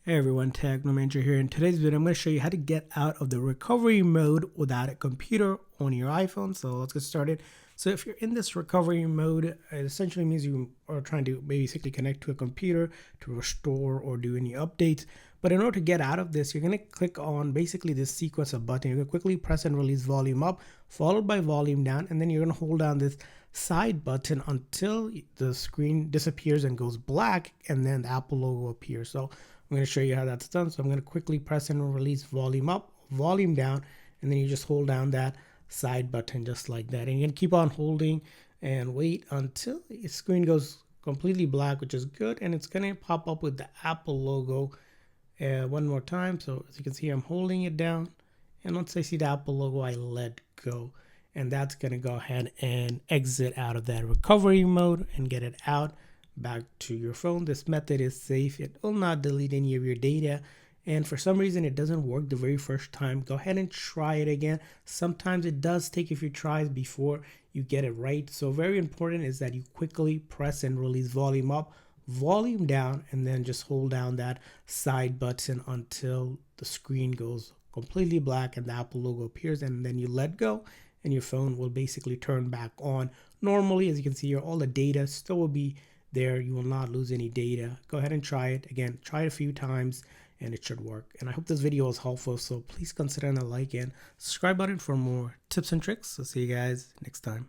Hey everyone, Techno Manager here. In today's video, I'm going to show you how to get out of the recovery mode without a computer on your iPhone. So let's get started. So if you're in this recovery mode, it essentially means you are trying to basically connect to a computer to restore or do any updates. But in order to get out of this, you're going to click on basically this sequence of buttons. You're going to quickly press and release volume up, followed by volume down, and then you're going to hold down this side button until the screen disappears and goes black, and then the Apple logo appears. So I'm going to show you how that's done. So I'm going to quickly press and release volume up, volume down, and then you just hold down that side button just like that. And you can keep on holding and wait until the screen goes completely black, which is good. And it's going to pop up with the Apple logo one more time. So as you can see, I'm holding it down. And once I see the Apple logo, I let go. And that's going to go ahead and exit out of that recovery mode and get it out back to your phone. This method is safe. It will not delete any of your data. And for some reason it doesn't work the very first time, go ahead and try it again. Sometimes it does take a few tries before you get it right. So very important is that you quickly press and release volume up, volume down, and then just hold down that side button until the screen goes completely black and the Apple logo appears, and then you let go and your phone will basically turn back on normally. As you can see here, all the data still will be there. You will not lose any data. Go ahead and try it. Again, try it a few times and it should work. And I hope this video was helpful. So please consider the like and subscribe button for more tips and tricks. So see you guys next time.